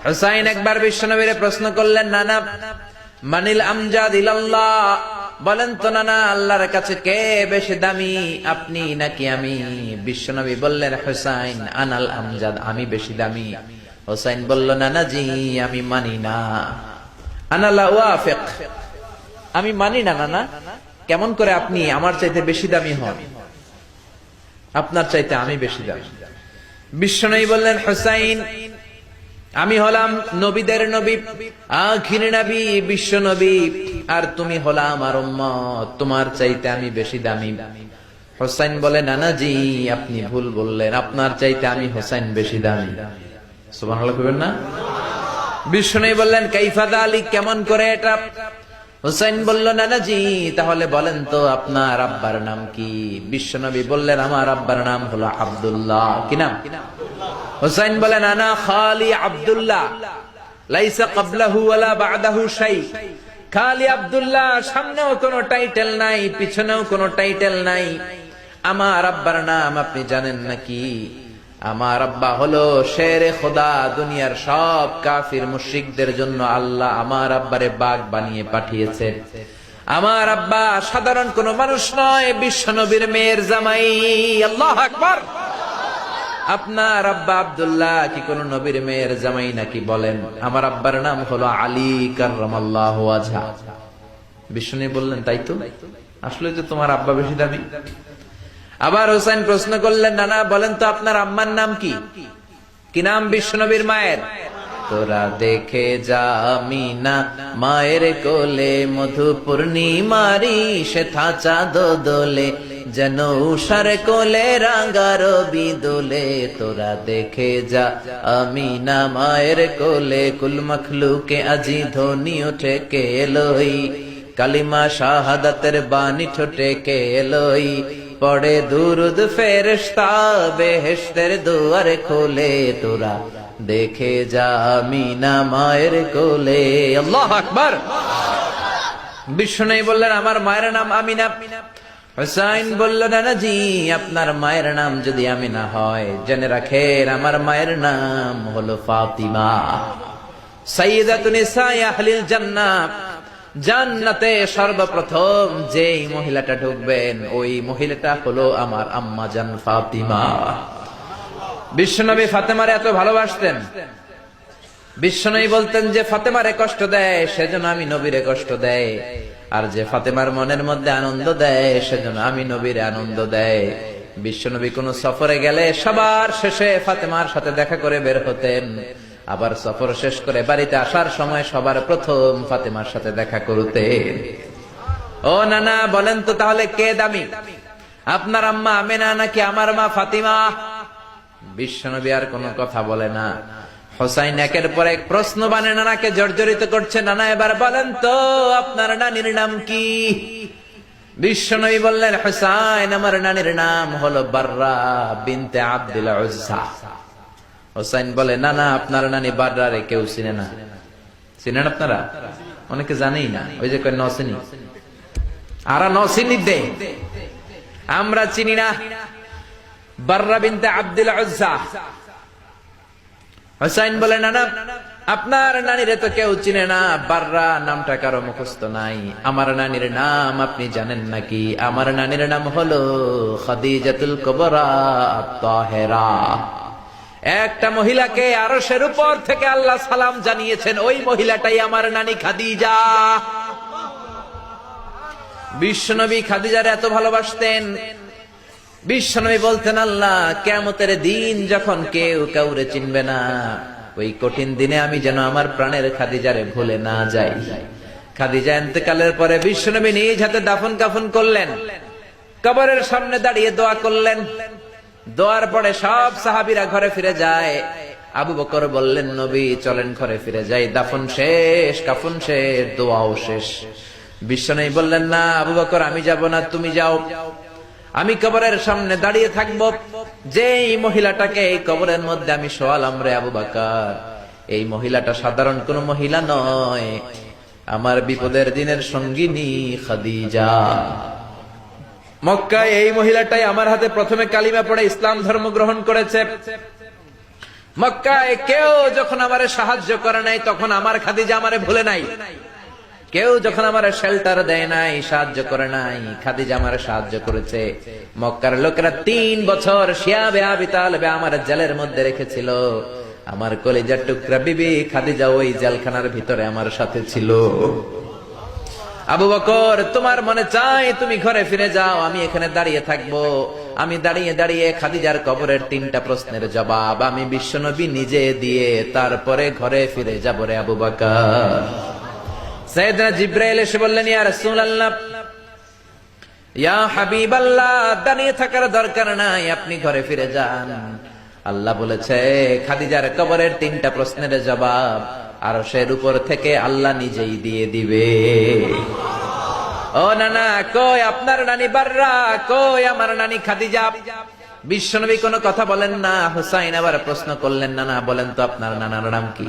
হুসাইন একবার বিশ্বনবীরে প্রশ্ন করলেন, নানা মানিল আমজাদ ইলাল্লাহ, বলেন তো নানা আল্লাহর কাছে কে বেশি দামি, আপনি নাকি আমি? বিশ্বনবী বললেন, হুসাইন আনাল আমজাদ, আমি বেশি দামি। হুসাইন বলল, নানা জি আমি মানি না, আনা লা ওয়াফিক, আমি মানি না নানা। কেমন করে আপনি আমার চাইতে বেশি দামি হন? আপনার চাইতে আমি বেশি দামি। বিশ্বনবী বললেন, হুসাইন আমি হলাম নবীদের নবী, আখির নবী, বিশ্ব নবী, আর তুমি হলা আমার উম্মত, তোমার চাইতে আমি বেশি দামি। হুসাইন বলে, নানা জি আপনি ভুল বললেন, আপনার চাইতে আমি হুসাইন বেশি দামি। সুবহানাল্লাহ কইবেন না? বিশ্বনবী বললেন, কাইফা যালিক, কেমন করে এটা? হুসাইন বলল, নানা জি তাহলে বলেন তো আপনার আব্বার নাম কি? বিশ্বনবী বললেন, আমার আব্বার নাম হলো আব্দুল্লাহ। কি নাম? হুসাইন বলেন, আনা খালি আব্দুল্লাহ, লাইসা ক্বাবলাহু ওয়ালা বা'দাহু শাই। খালি আব্দুল্লাহ, সামনেও কোনো টাইটেল নাই, পিছনেও কোনো টাইটেল নাই। আমার আব্বার নাম আপনি জানেন নাকি? আমার আব্বা হলো শেরে খোদা, দুনিয়ার সব কাফির মুশরিকদের জন্য আল্লাহ আমার আব্বারে বাগ বানিয়ে পাঠিয়েছে। আমার আব্বা সাধারণ কোন মানুষ নয়, বিশ্বনবীর মেয়ের জামাই। আল্লাহু আকবার। আপনার আব্বা আব্দুল্লাহ কি কোন নবীর মেয়ের জামাই নাকি? বলেন। আমার আব্বার নাম হলো আলী কাররামাল্লাহু ওয়াজহা। বিশ্বনবী বললেন, তাই তো, আসলে তো তোমার আব্বা বেশি দামি। আবার হুসাইন প্রশ্ন করলেন, নানা বলেন তো আপনার আম্মার নাম কি? কি নাম বিশ্বনবীর মায়ের? তোরা দেখে যা আমিনা মায়ের কোলে, মধু পূর্ণিমারি সেথা চাঁদ দোলে, যেন উষার কোলে রাঙা রবি দোলে। তোরা দেখে যা আমিনা মায়ের কোলে, কুল মখলুকে আজি ধ্বনি ওঠে কে এলোই, কালিমা শাহাদাতের বাণী ঠোঁটে কে এলোই, পড়ে দুরুদ ফেরেশতা বেহেশতের দুয়ার খোলে। তোরা দেখে যা আমিনা মায়ের কোলে। আল্লাহু আকবার। বিশ্বনবী বললেন, আমার মায়ের নাম আমিনা। হুসাইন বলল, নানা জি আপনার মায়ের নাম যদি আমিনা হয়, জেনে রাখেন আমার মায়ের নাম হলো ফাতিমা, সাইয়্যিদাতুন নিসাই আহলিল জান্নাহ। জান্নাতে সর্বপ্রথম যেই মহিলাটা ঢুকবেন, ওই মহিলাটা হলো আমার আম্মা জান ফাতিমা। বিশ্বনবী ফাতেমারে এত ভালোবাসতেন, বিশ্বনবী বলতেন যে ফাতেমারে কষ্ট দেয় সেজন্য আমি নবীরে কষ্ট দেয়, আর যে ফাতেমার মনের মধ্যে আনন্দ দেয় সেজন্য আমি নবীরে আনন্দ দেয়। বিশ্বনবী কোন সফরে গেলে সবার শেষে ফাতেমার সাথে দেখা করে বের হতেন, আবার সফর শেষ করে বাড়িতে আসার সময় সবার প্রথম ফাতেমার সাথে দেখা করতেন। ও নানা বলেন তো তাহলে কে দামি, আপনার আম্মা আমেনা নাকি আমার মা ফাতিমা? বিশ্বনবী আর কোনো কথা বলে না। হুসাইন একের পর এক প্রশ্ন বানে নানাকে জর্জরিত করছে। নানা এবার বলেন তো আপনার নানির নাম কি? বিশ্বনবী বললেন, হুসাইন আমার নানির নাম হলো বাররা বিনতে আব্দুল উজ্জা। হুসাইন বলে, নানা আপনার নানি বাররা রে কেউ চিনে না। চিনেন আপনারা? অনেকে জানেই না, ওই যে কয় নচিনি, আরা নচিনি দে, আমরা চিনি না বাররা বিনতে আব্দুল উজ্জা। হুসাইন বলে, নানা আপনার নানিরে তো কেউ চিনে না, বাররা নামটা কারো মুখস্থ নাই। আমার নানির নাম আপনি জানেন নাকি? আমার নানির নাম হলো খাদিজাতুল কুবরা আত-তাহেরা। একটা মহিলাকে আরশের উপর থেকে আল্লাহ সালাম জানিয়েছেন, ওই মহিলাটাই আমার নানি খাদিজা। বিশ্বনবী খাদিজারে এত ভালোবাসতেন। বিশ্বনবী বলতেন, আল্লাহ কিয়ামতের দিন যখন কেউ কাউরে চিনবে না, ওই কঠিন দিনে আমি যেন আমার প্রাণের খাদিজারে ভুলে না যাই। খাদিজা ইন্তেকালের পরে বিশ্বনবী নিজ হাতে দাফন কাফন করলেন, কবরের সামনে দাঁড়িয়ে দোয়া করলেন। দোয়ার পরে সব সাহাবীরা ঘরে ফিরে যায়। আবু বকর বললেন, নবী চলেন ঘরে ফিরে যাই, দাফন শেষ, কাফন শেষ, দোয়াও শেষ। বিশ্বনবী বললেন, না আবু বকর আমি যাব না, তুমি যাও, আমি কবরের সামনে দাঁড়িয়ে থাকবো। যেই মহিলাটাকে এই কবরের মধ্যে আমি শোয়ালাম রে আবু বকর, এই মহিলাটা সাধারণ কোন মহিলা নয়, আমার বিপদের দিনের সঙ্গিনী খাদিজা। মক্কায় এই মহিলাটাই আমার হাতে প্রথমে কালিমা পড়ে ইসলাম ধর্ম গ্রহণ করেছে। মক্কায় কেউ যখন আমারে সাহায্য করে নাই, তখন আমার খাদিজা আমারে ভুলে নাই। কেউ যখন আমার শেল্টার দেয় নাই, সাহায্য করে নাই, খাদিজা আমার সাহায্য করেছে। মক্কার লোকেরা 3 বছর শিয়াবে আবি তালেবে আমার জেলের মধ্যে রেখেছিল। আমার কলিজার টুকরা বিবি খাদিজা ওই জেলখানার ভিতরে আমার সাথে ছিল। আবু বকর, তোমার মনে চায় তুমি ঘরে ফিরে যাও, আমি এখানে দাঁড়িয়ে থাকবো। আমি দাঁড়িয়ে দাঁড়িয়ে খাদিজার কবরের 3টা প্রশ্নের জবাব আমি বিশ্বনবী নিজে দিয়ে তারপরে ঘরে ফিরে যাব রে আবু বকর। সাইয়েদনা জিবরাইল এসে বললেন, ইয়া রাসূলুল্লাহ, ইয়া হাবিবাল্লাহ, দাঁড়িয়ে থাকার দরকার নাই, আপনি ঘরে ফিরে যান। আল্লাহ বলেছে খাদিজার কবরের 3টা প্রশ্নের জবাব আরশের উপর থেকে আল্লাহ নিজেই দিয়ে দিবে। ও নানা, কই আপনার নানি বাররা, কই আমার নানি খাদিজা? বিশ্বনবী কোনো কথা বলেন না। হুসাইন আবার প্রশ্ন করলেন, নানা বলেন তো আপনার নানার নাম কি?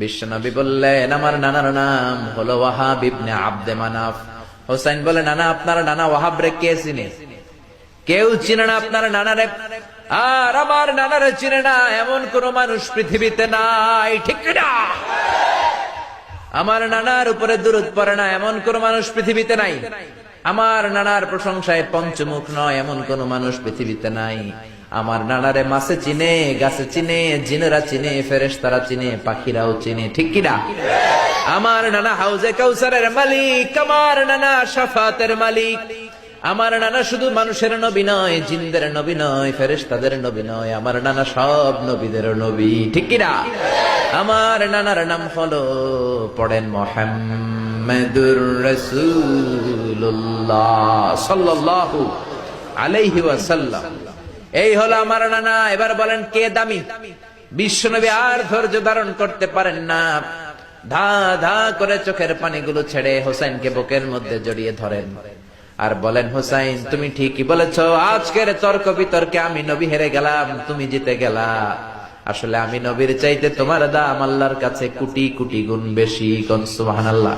বিশ্বনবী বললেন, আমার নানার নাম হলো ওয়াহাব ইবনে আব্দে মানাফ। হুসাইন বলে, নানা আপনার নানা ওয়াহাব রে কে চিনে? কেউ চিনে না আপনার নানারে। আর আমার নানারে চিনে না এমন কোন মানুষ পৃথিবীতে নাই, ঠিক না? আমার নানার উপরে দুরূদ পড়ে না এমন কোন মানুষ পৃথিবীতে নাই। আমার নানার প্রশংসায় পঞ্চমুখ নয় এমন কোন মানুষ পৃথিবীতে নাই। আমার নানারে মাছে চিনে, গাছে চিনে, জিনেরা চিনে, ফেরেশতারা চিনে, পাখিরাও চিনে, ঠিক কিনা? আমার নানা হাউজে কাউসারের মালিক, আমার নানা শাফাতের মালিক। আমার নানা শুধু মানুষের নবী নয়, জিনদের নবী নয়, ফেরেশতাদের নবী নয়, আমার নানা সব নবীদের নবী, ঠিক কিনা? আমার নানার নাম হলো, পড়েন, মুহাম্মাদুর রাসূলুল্লাহ সাল্লাল্লাহু আলাইহি ওয়াসাল্লাম। এই হলো আমার নানা। এবার বলেন কে দামি? বিশ্বনবী আর ধৈর্য ধারণ করতে পারেন না, ধা ধা করে চোখের পানিগুলো ছেড়ে হোসেনকে বুকের মধ্যে জড়িয়ে ধরেন আর বলেন, হোসাইন তুমি ঠিকই বলেছ, আজকের তর্ক বিতর্কে আমি নবী হেরে গেলাম, তুমি জিতে গেলা। আসলে আমি নবীর চাইতে তোমার দাম আল্লাহর কাছে কোটি কোটি গুণ বেশি। কোন সুবহানাল্লাহ।